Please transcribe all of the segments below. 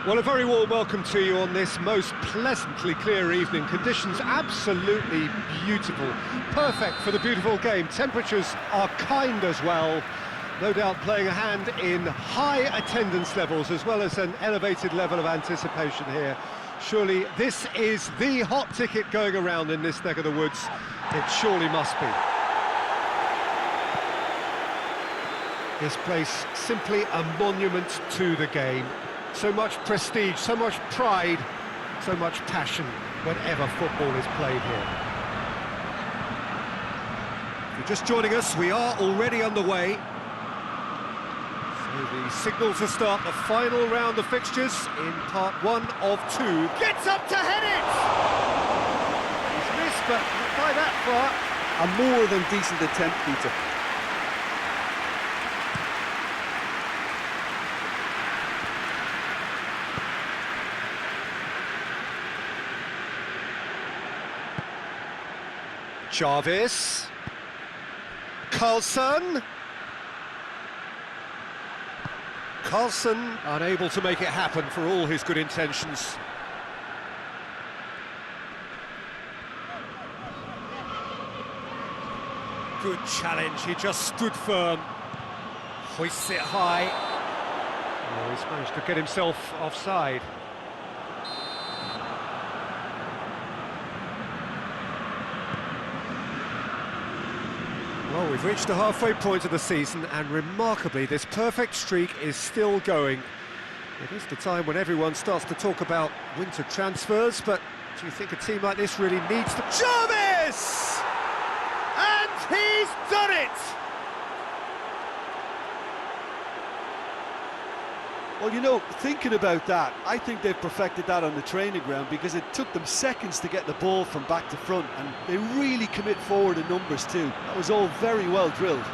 Well, a very warm welcome to you on this most pleasantly clear evening. Conditions absolutely beautiful, perfect for the beautiful game. Temperatures are kind as well, no doubt playing a hand in high attendance levels as well as an elevated level of anticipation here. Surely this is the hot ticket going around in this neck of the woods. It surely must be. This place simply a monument to the game. So much prestige, so much pride, so much passion whenever football is played here. If you're just joining us, we are already underway. So the signal to start the final round of fixtures in part one of two. Gets up to head it! He's missed, but not by that far. A more than decent attempt, Peter. Jarvis, Carlson unable to make it happen for all his good intentions. Good challenge, he just stood firm, hoists it high. Oh, he's managed to get himself offside. Well, we've reached the halfway point of the season, and remarkably, this perfect streak is still going. It is the time when everyone starts to talk about winter transfers, but do you think a team like this really needs to... Jarvis! And he's done it! Well, you know, thinking about that, I think they've perfected that on the training ground because it took them seconds to get the ball from back to front, and they really commit forward in numbers too. That was all very well drilled.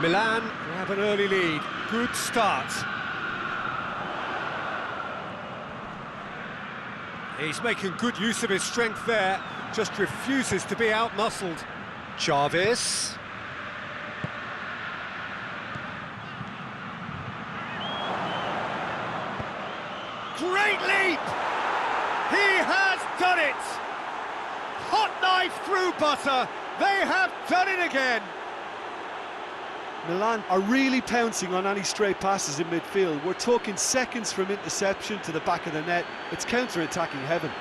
Milan grab an early lead. Good start. He's making good use of his strength there, just refuses to be outmuscled. Jarvis. Great leap! He has done it! Hot knife through butter. They have done it again. Milan are really pouncing on any stray passes in midfield. We're talking seconds from interception to the back of the net. It's counter-attacking heaven.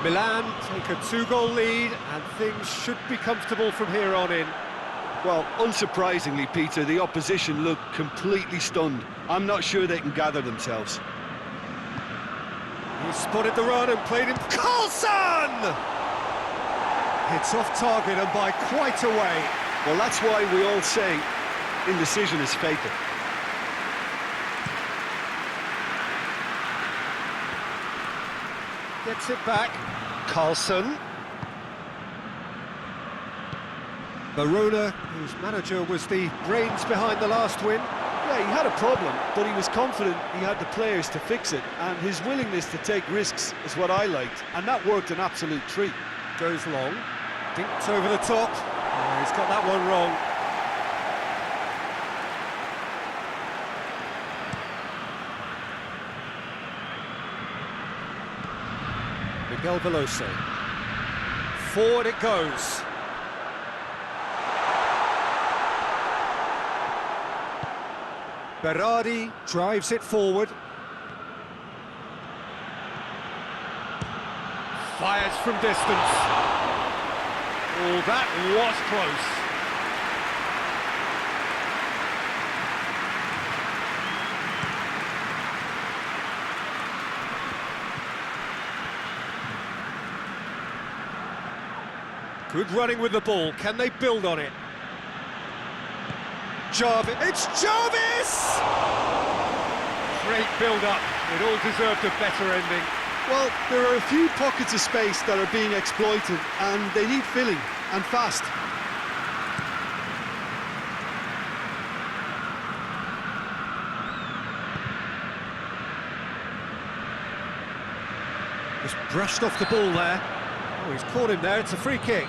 Milan take a two-goal lead, and things should be comfortable from here on in. Well, unsurprisingly, Peter, the opposition look completely stunned. I'm not sure they can gather themselves. He spotted the run and played him. Carlson! It's off target and by quite a way. Well, that's why we all say indecision is fatal. Gets it back. Carlson. Verona, whose manager was the brains behind the last win. Yeah, he had a problem, but he was confident he had the players to fix it, and his willingness to take risks is what I liked, and that worked an absolute treat. Goes long, dinked over the top. Oh, he's got that one wrong. Miguel Veloso. Forward it goes. Berardi drives it forward. Fires from distance. Oh, that was close. Good running with the ball. Can they build on it? Jarvis. It's Jarvis! Great build-up. It all deserved a better ending. Well, there are a few pockets of space that are being exploited, and they need filling, and fast. Just brushed off the ball there. Oh, he's caught him there. It's a free kick.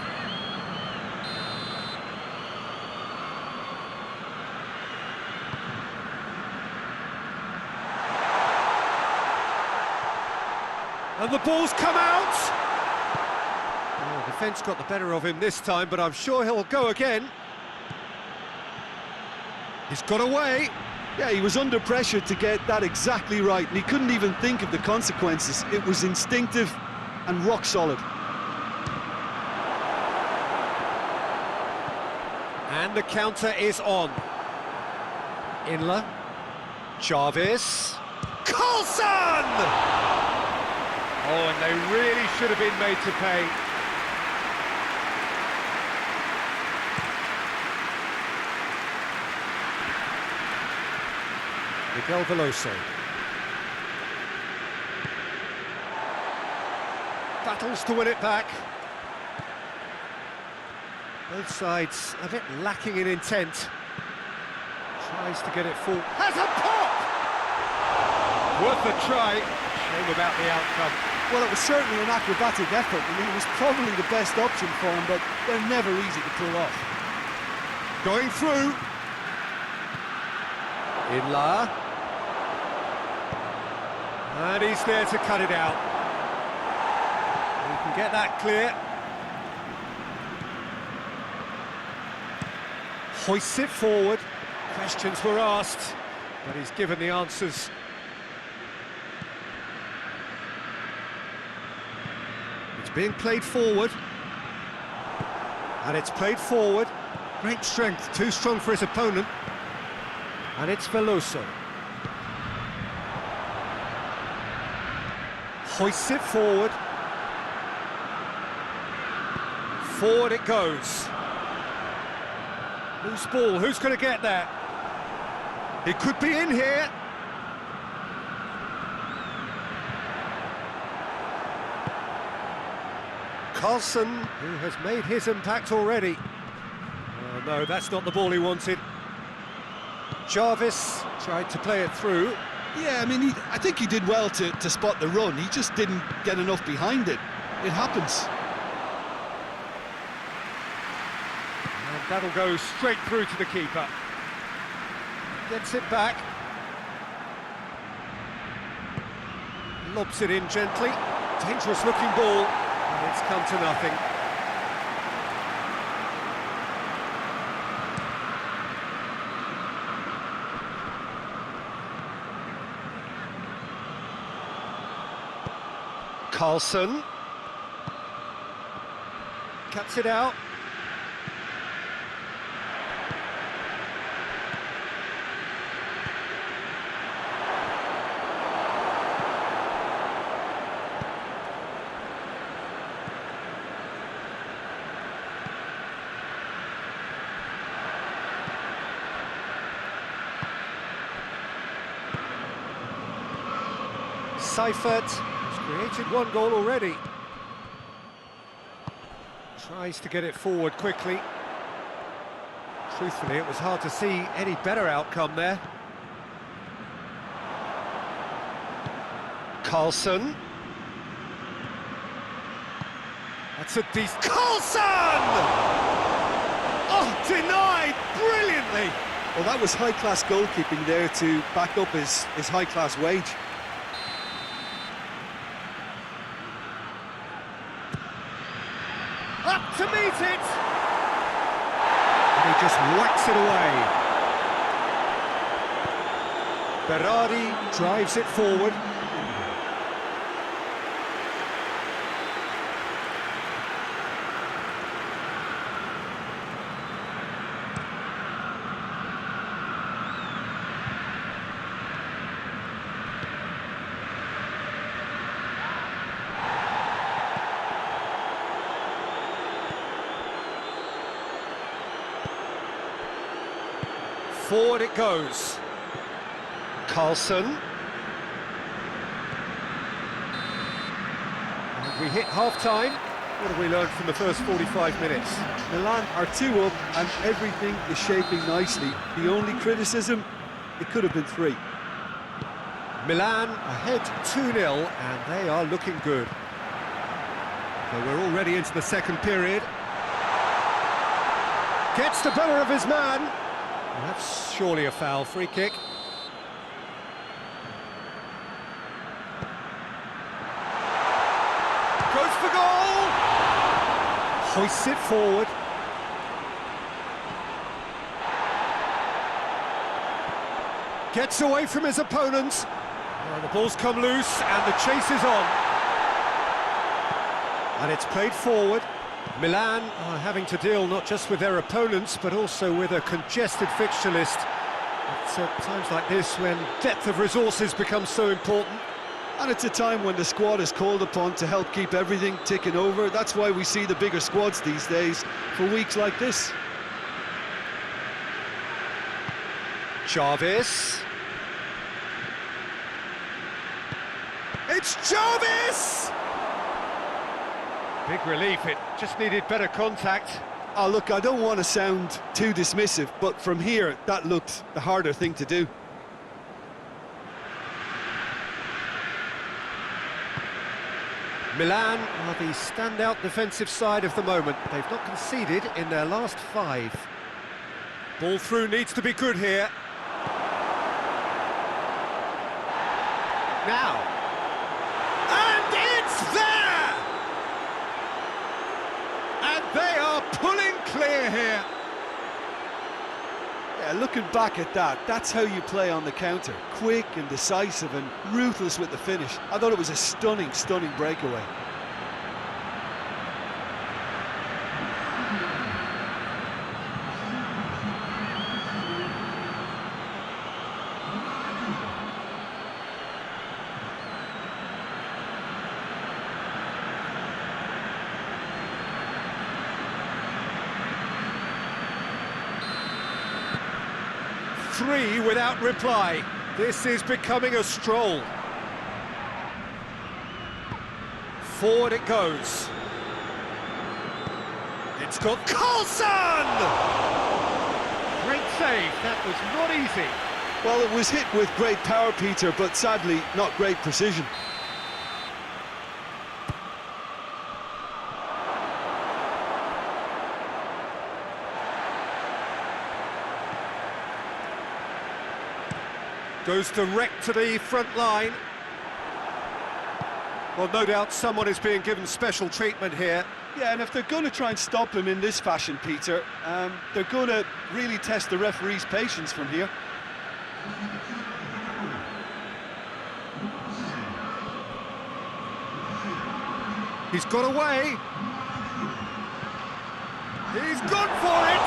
And the ball's come out! Oh, defence got the better of him this time, but I'm sure he'll go again. He's got away. Yeah, he was under pressure to get that exactly right, and he couldn't even think of the consequences. It was instinctive and rock solid. And the counter is on. Inler. Jarvis. Carlson! Oh, and they really should have been made to pay. Miguel Veloso. Battles to win it back. Both sides a bit lacking in intent. Tries to get it full. Has a pop! Worth a try. Shame about the outcome. Well, it was certainly an acrobatic effort, and it was probably the best option for him, but they're never easy to pull off. Going through. Inla. And he's there to cut it out. He can get that clear. Hoists it forward. Questions were asked, but he's given the answers. It's being played forward. And it's played forward. Great strength, too strong for his opponent. And it's Veloso. Hoists it forward. Forward it goes. Loose ball, who's going to get that? It could be in here. Carlson, who has made his impact already. Oh no, that's not the ball he wanted. Jarvis tried to play it through. Yeah, I mean, I think he did well to spot the run. He just didn't get enough behind it. It happens. And that'll go straight through to the keeper. Gets it back. Lobs it in gently. Dangerous looking ball. And it's come to nothing. Carlson cuts it out. Seifert has created one goal already. Tries to get it forward quickly. Truthfully, it was hard to see any better outcome there. Carlson. That's a decent... Carlson! Oh, denied brilliantly! Well, that was high-class goalkeeping there to back up his high-class wage. Up to meet it! And he just whacks it away. Berardi drives it forward. Forward it goes. Carlson. And we hit half-time. What have we learned from the first 45 minutes? Milan are 2 up and everything is shaping nicely. The only criticism, it could have been 3. Milan ahead 2-0 and they are looking good. So we're already into the second period. Gets the better of his man. And that's surely a foul. Free kick. Goes for goal! Hoists it forward. Gets away from his opponents. Well, the ball's come loose and the chase is on. And it's played forward. Milan are having to deal not just with their opponents, but also with a congested fixture list. It's at times like this when depth of resources becomes so important. And it's a time when the squad is called upon to help keep everything ticking over. That's why we see the bigger squads these days for weeks like this. Jarvis. It's Jarvis! Big relief, it just needed better contact. Oh, look, I don't want to sound too dismissive, but from here, that looked the harder thing to do. Milan are the standout defensive side of the moment. They've not conceded in their last 5. Ball through needs to be good here. Now. And it's there! And they are pulling clear here. Yeah, looking back at that, that's how you play on the counter. Quick and decisive and ruthless with the finish. I thought it was a stunning, stunning breakaway. Three without reply. This is becoming a stroll. Forward it goes. It's got Carlson! Great save, that was not easy. Well, it was hit with great power, Peter, but sadly, not great precision. Goes direct to the front line. Well, no doubt someone is being given special treatment here. Yeah, and if they're going to try and stop him in this fashion, Peter, they're going to really test the referee's patience from here. He's got away. He's gone for it!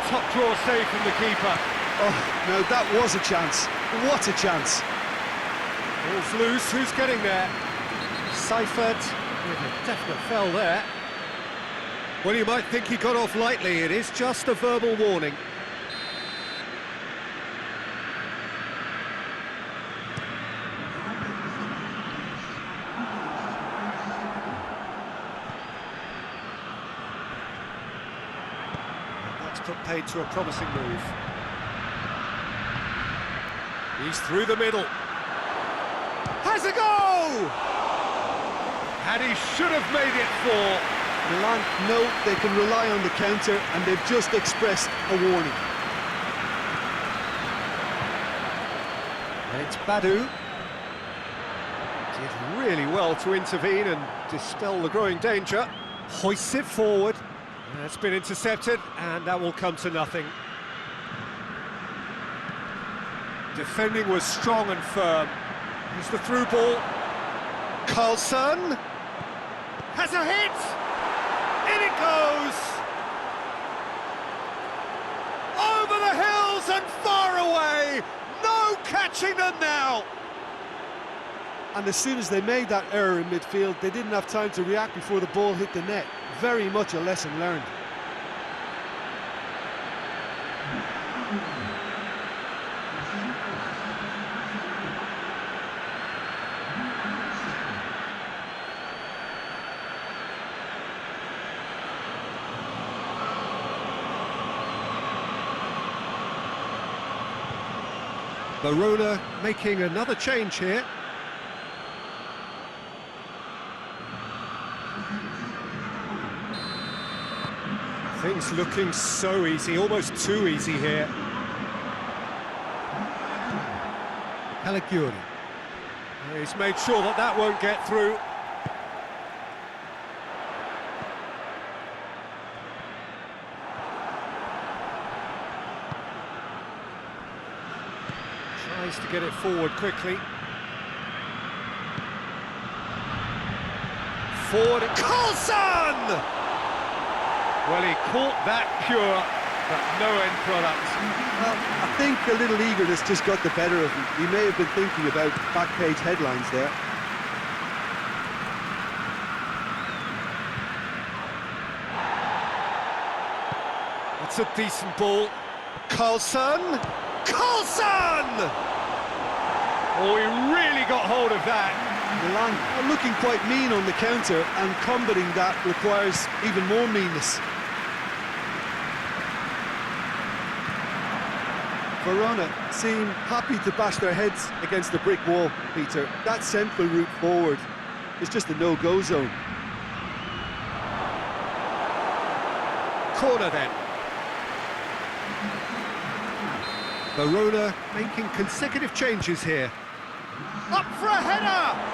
Top draw save from the keeper. Oh, no, that was a chance. What a chance. Ball's loose, who's getting there? Seifert with a definite fell there. Well, you might think he got off lightly, it is just a verbal warning. That's put paid to a promising move. He's through the middle. Has a go! And he should have made it 4. Milan know they can rely on the counter, and they've just expressed a warning. And it's Badu. Did really well to intervene and dispel the growing danger. Hoists it forward. That's been intercepted, and that will come to nothing. Defending was strong and firm. Here's the through ball. Carlson has a hit! In it goes! Over the hills and far away! No catching them now! And as soon as they made that error in midfield, they didn't have time to react before the ball hit the net. Very much a lesson learned. Verona making another change here. Things looking so easy, almost too easy here. Hellas. He's made sure that that won't get through. Tries to get it forward quickly. Forward, Carlson! Well, he caught that pure, but no end product. Well, I think a little eagerness just got the better of him. He may have been thinking about back page headlines there. It's a decent ball. Carlson! Carlson! Oh, he really got hold of that. Milan are looking quite mean on the counter, and combating that requires even more meanness. Verona seem happy to bash their heads against the brick wall, Peter. That central route forward is just a no-go zone. Corner then. Verona making consecutive changes here. Up for a header!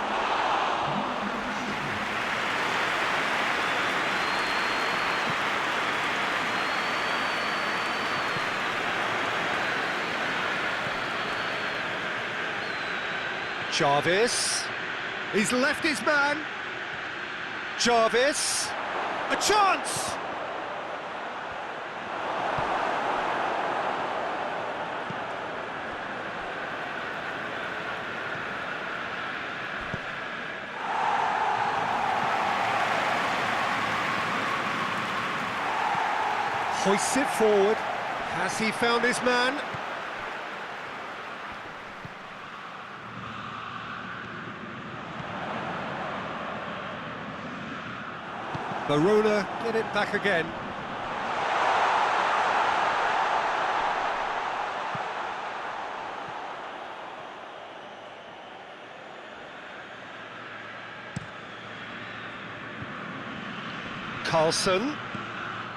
Jarvis, he's left his man. Jarvis, a chance! Hoists it forward. Has he found his man? Verona get it back again. Carlson,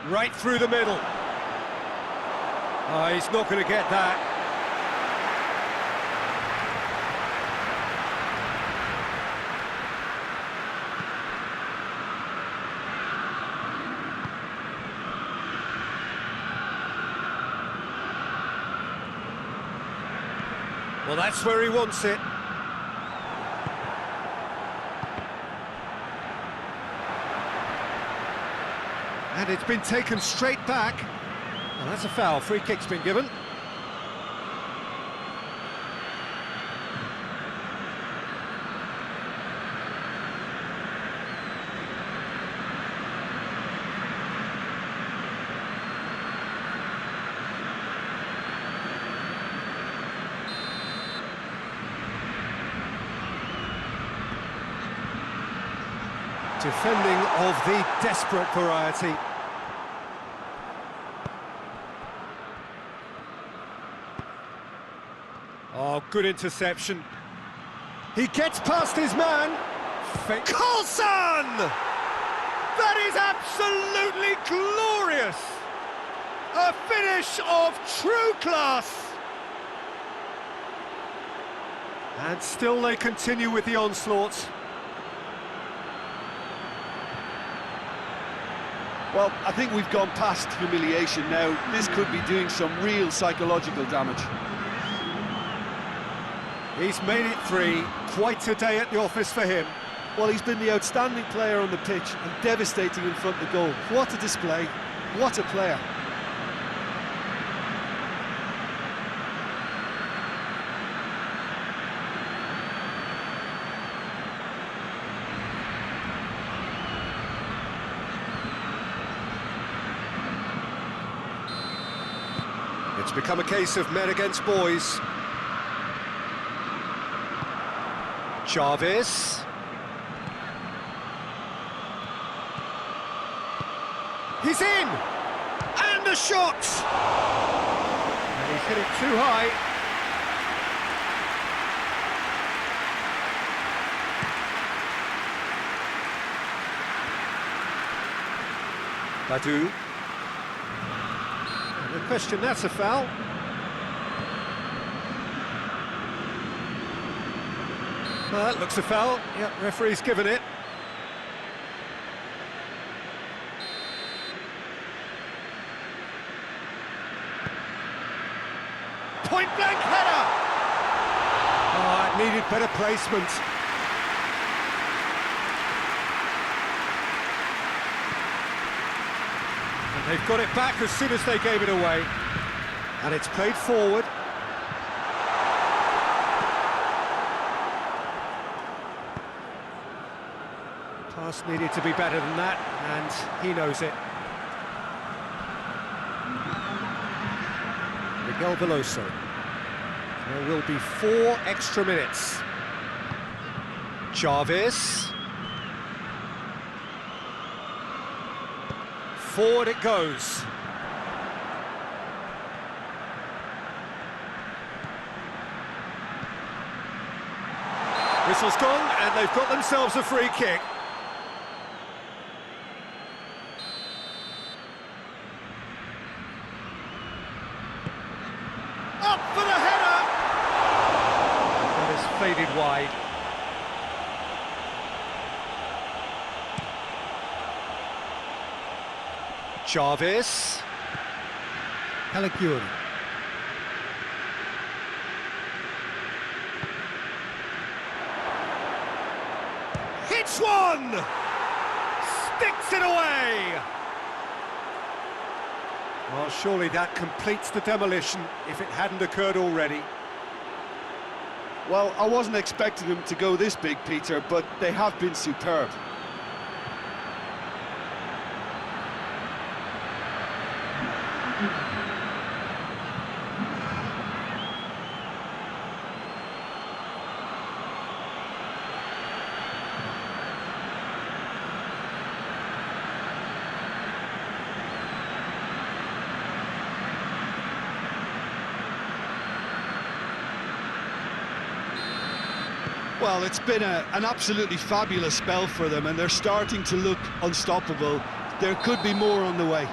right through the middle. Oh, he's not going to get that. Well, that's where he wants it. And it's been taken straight back. Well, that's a foul. Free kick's been given. Defending of the desperate variety. Oh, good interception. He gets past his man. Carlson! That is absolutely glorious! A finish of true class! And still they continue with the onslaught. Well, I think we've gone past humiliation now. This could be doing some real psychological damage. He's made it 3. Quite a day at the office for him. Well, he's been the outstanding player on the pitch and devastating in front of goal. What a display. What a player. It's become a case of men against boys. Chavez. He's in! And a shot! And he's hit it too high. Badu. No question, that's a foul. Well, that looks a foul. Yep, referee's given it. Point-blank header! Oh, it needed better placement. And they've got it back as soon as they gave it away. And it's played forward. Pass needed to be better than that, and he knows it. Miguel Veloso. There will be 4 extra minutes. Chavez. Forward it goes. Whistle's gone, and they've got themselves a free kick. Up for the header! That is faded wide. Chavez. Calagiuri. Hits one! Sticks it away! Well, surely that completes the demolition, if it hadn't occurred already. Well, I wasn't expecting them to go this big, Peter, but they have been superb. Well, it's been an absolutely fabulous spell for them, and they're starting to look unstoppable. There could be more on the way.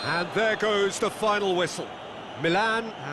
And there goes the final whistle. Milan have